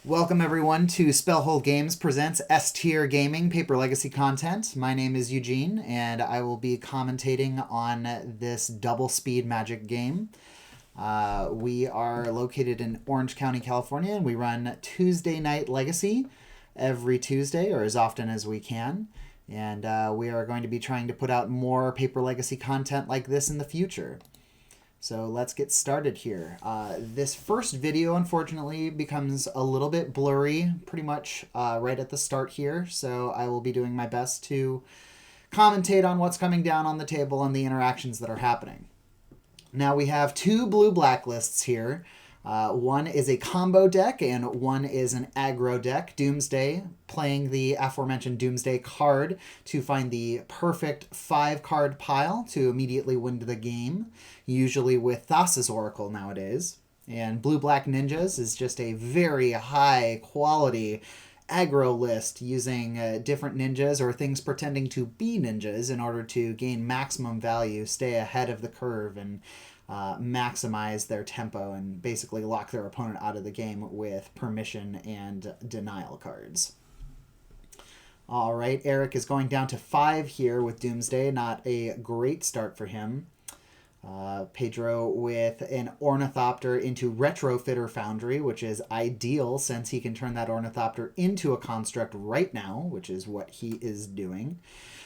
Welcome everyone to Spellhold Games presents S-Tier Gaming Paper Legacy content. My name is Eugene and I will be commentating on this double speed Magic game. We are located in Orange County, California, and we run Tuesday Night Legacy every Tuesday, or as often as we can. And we are going to be trying to put out more Paper Legacy content like this in the future. So let's get started here. This first video, unfortunately, becomes a little bit blurry pretty much right at the start here. So I will be doing my best to commentate on what's coming down on the table and the interactions that are happening. Now we have two blue-black lists here. One is a combo deck and one is an aggro deck. Doomsday, playing the aforementioned Doomsday card to find the perfect 5-card pile to immediately win the game, usually with Thassa's Oracle nowadays. And Blue-Black Ninjas is just a very high quality aggro list using different ninjas or things pretending to be ninjas in order to gain maximum value, stay ahead of the curve, and maximize their tempo and basically lock their opponent out of the game with permission and denial cards. All right, Eric is going down to 5 here with Doomsday. Not a great start for him. Pedro with an Ornithopter into Retrofitter Foundry, which is ideal since he can turn that Ornithopter into a construct right now, which is what he is doing.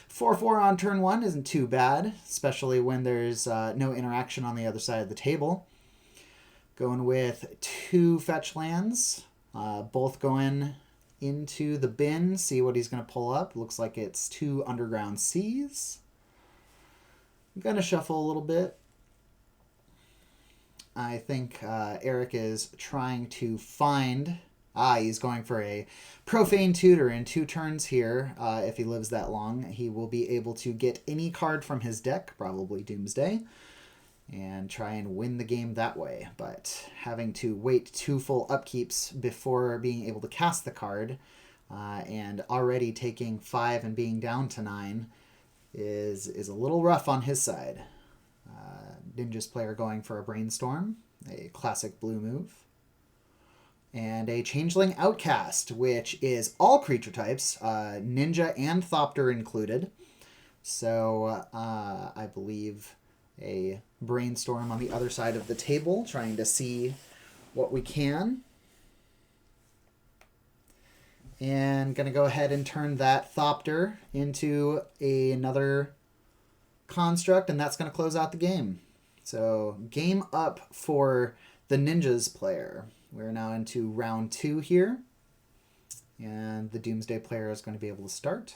4/4 on turn 1 isn't too bad, especially when there's no interaction on the other side of the table. Going with 2 fetch lands, both going into the bin. See what he's going to pull up. Looks like it's 2 Underground Seas. I'm going to shuffle a little bit. I think Eric is trying to find... he's going for a Profane Tutor in 2 turns here. If he lives that long, he will be able to get any card from his deck, probably Doomsday, and try and win the game that way. But having to wait 2 full upkeeps before being able to cast the card, and already taking 5 and being down to 9 is a little rough on his side. Ninja's player going for a Brainstorm, a classic blue move. And a Changeling Outcast, which is all creature types, Ninja and Thopter included. So I believe a Brainstorm on the other side of the table, trying to see what we can. And going to go ahead and turn that Thopter into another construct, and that's going to close out the game. So game up for the Ninja's player. We're now into round 2 here, and the Doomsday player is going to be able to start.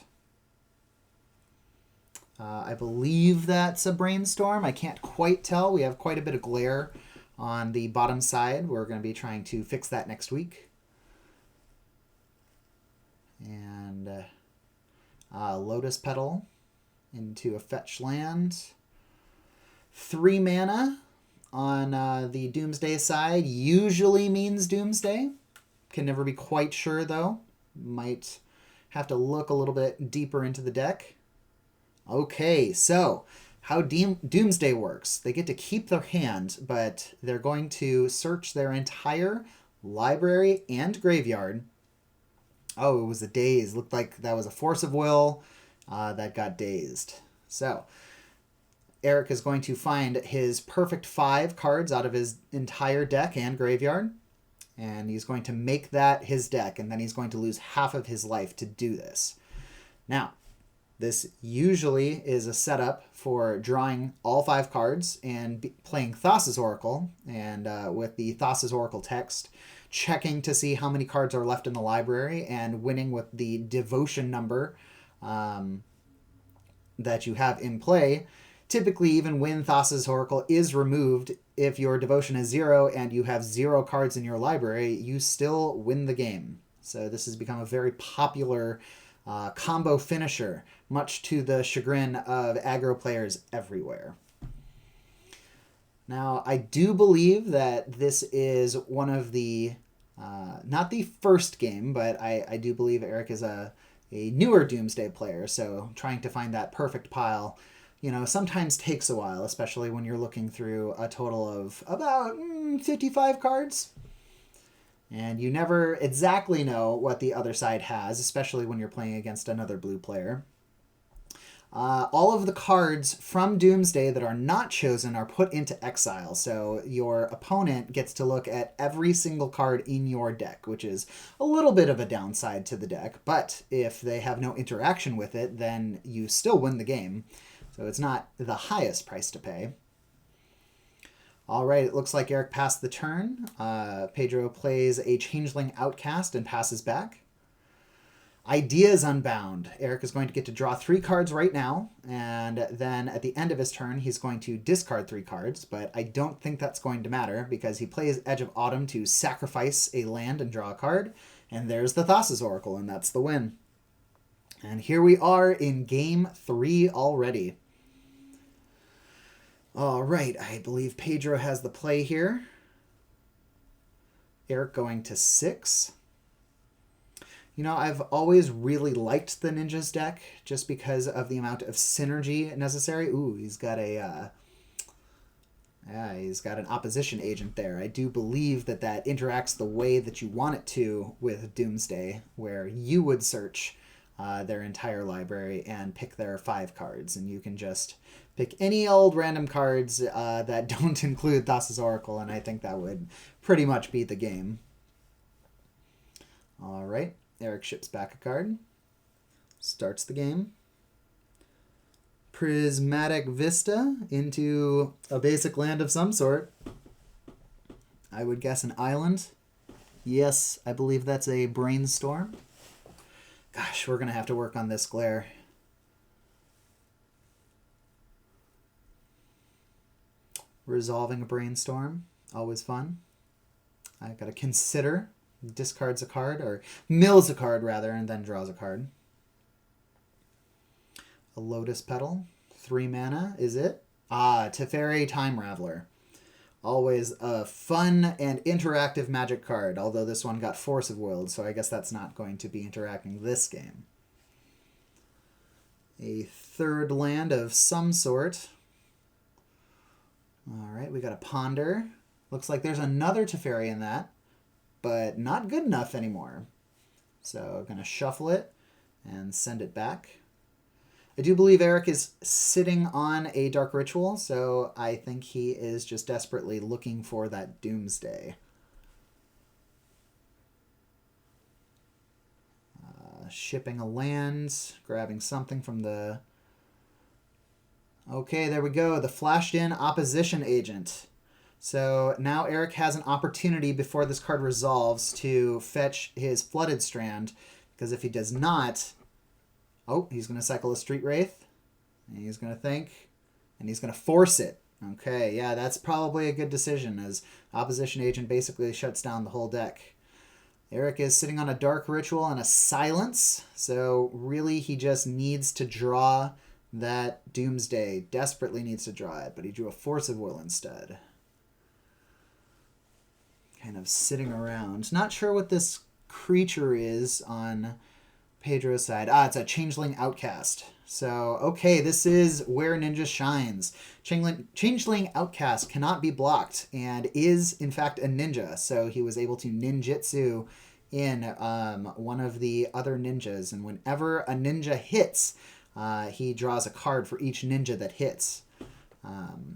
I believe that's a Brainstorm. I can't quite tell. We have quite a bit of glare on the bottom side. We're going to be trying to fix that next week. And Lotus Petal into a fetch land. 3 mana on the Doomsday side usually means Doomsday. Can never be quite sure, though. Might have to look a little bit deeper into the deck. Okay, so how Doomsday works. They get to keep their hand, but they're going to search their entire library and graveyard. Oh, it was a daze. Looked like that was a Force of Will that got dazed. So Eric is going to find his perfect 5 cards out of his entire deck and graveyard, and he's going to make that his deck, and then he's going to lose half of his life to do this. Now, this usually is a setup for drawing all 5 cards and playing Thassa's Oracle, and with the Thassa's Oracle text, checking to see how many cards are left in the library, and winning with the devotion number that you have in play. Typically, even when Thassa's Oracle is removed, if your devotion is 0 and you have 0 cards in your library, you still win the game. So this has become a very popular combo finisher, much to the chagrin of aggro players everywhere. Now, I do believe that this is one of the, not the first game, but I do believe Eric is a newer Doomsday player, so trying to find that perfect pile sometimes takes a while, especially when you're looking through a total of about 55 cards. And you never exactly know what the other side has, especially when you're playing against another blue player. All of the cards from Doomsday that are not chosen are put into exile, so your opponent gets to look at every single card in your deck, which is a little bit of a downside to the deck, but if they have no interaction with it, then you still win the game. So it's not the highest price to pay. All right, it looks like Eric passed the turn. Pedro plays a Changeling Outcast and passes back. Ideas Unbound. Eric is going to get to draw 3 cards right now, and then at the end of his turn, he's going to discard 3 cards, but I don't think that's going to matter because he plays Edge of Autumn to sacrifice a land and draw a card, and there's the Thassa's Oracle, and that's the win. And here we are in Game 3 already. All right, I believe Pedro has the play here. Eric going to 6. You know, I've always really liked the Ninjas deck just because of the amount of synergy necessary. Ooh, he's got a he's got an opposition agent there. I do believe that that interacts the way that you want it to with Doomsday, where you would search their entire library and pick their 5 cards, and you can just pick any old random cards that don't include Thassa's Oracle, and I think that would pretty much beat the game. All right. Eric ships back a card, starts the game. Prismatic Vista into a basic land of some sort. I would guess an island. Yes, I believe that's a Brainstorm. Gosh, we're going to have to work on this glare. Resolving a Brainstorm, always fun. I've got to consider. Discards a card, or mills a card rather, and then draws a card. A Lotus Petal, 3 mana, is it? Teferi Time Raveler. Always a fun and interactive Magic card, although this one got Force of Willed, so I guess that's not going to be interacting this game. A 3rd land of some sort. Alright, we got a Ponder. Looks like there's another Teferi in that, but not good enough anymore. So I'm going to shuffle it and send it back. I do believe Eric is sitting on a Dark Ritual, so I think he is just desperately looking for that Doomsday. Shipping a land, grabbing something from the... Okay, there we go. The flashed in opposition agent. So now Eric has an opportunity before this card resolves to fetch his Flooded Strand, because if he does not, oh, he's going to cycle a Street Wraith, and he's going to think, and he's going to force it. Okay, yeah, that's probably a good decision, as opposition agent basically shuts down the whole deck. Eric is sitting on a Dark Ritual and a Silence, so really he just needs to draw that Doomsday, desperately needs to draw it, but he drew a Force of Will instead. Kind of sitting around. Not sure what this creature is on Pedro's side. It's a Changeling Outcast. So, okay, this is where Ninja shines. Changeling Outcast cannot be blocked and is, in fact, a ninja. So he was able to ninjutsu in one of the other ninjas. And whenever a ninja hits, he draws a card for each ninja that hits.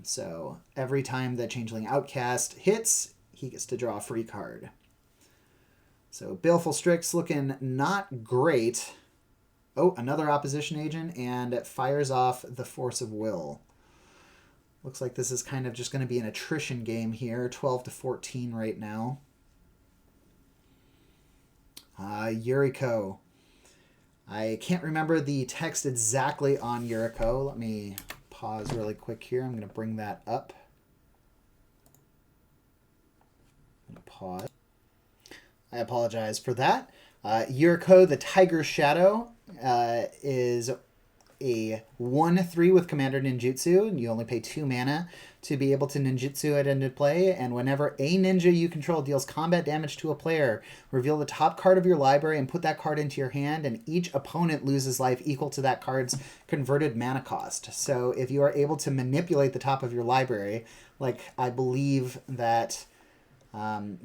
So every time the Changeling Outcast hits, he gets to draw a free card. So Baleful Strix looking not great. Oh, another opposition agent, and it fires off the Force of Will. Looks like this is kind of just going to be an attrition game here. 12-14 right now. Yuriko. I can't remember the text exactly on Yuriko. Let me pause really quick here. I'm going to bring that up. Pause. I apologize for that. Yuriko, the Tiger Shadow, is a 1/3 with Commander Ninjutsu, and you only pay 2 mana to be able to ninjutsu it into play, and whenever a ninja you control deals combat damage to a player, reveal the top card of your library and put that card into your hand, and each opponent loses life equal to that card's converted mana cost. So if you are able to manipulate the top of your library, like I believe that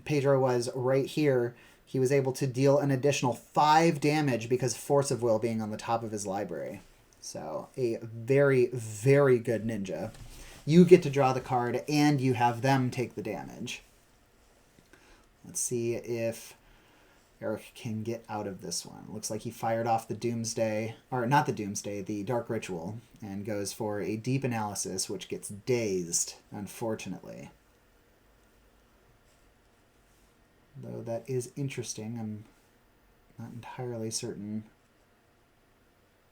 Pedro was right here. He was able to deal an additional 5 damage because Force of Will being on the top of his library. So a very, very good ninja. You get to draw the card and you have them take the damage. Let's see if Eric can get out of this one. Looks like he fired off the Doomsday, or not the Doomsday, the Dark Ritual, and goes for a Deep Analysis, which gets dazed, unfortunately. Though that is interesting. I'm not entirely certain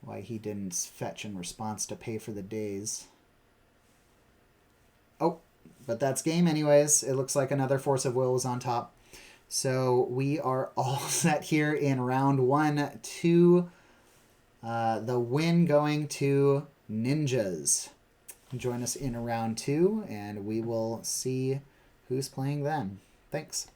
why he didn't fetch in response to pay for the daze. Oh, but that's game anyways. It looks like another Force of Will is on top. So we are all set here in round 1, 2. The win going to Ninjas. Join us in round 2, and we will see who's playing then. Thanks.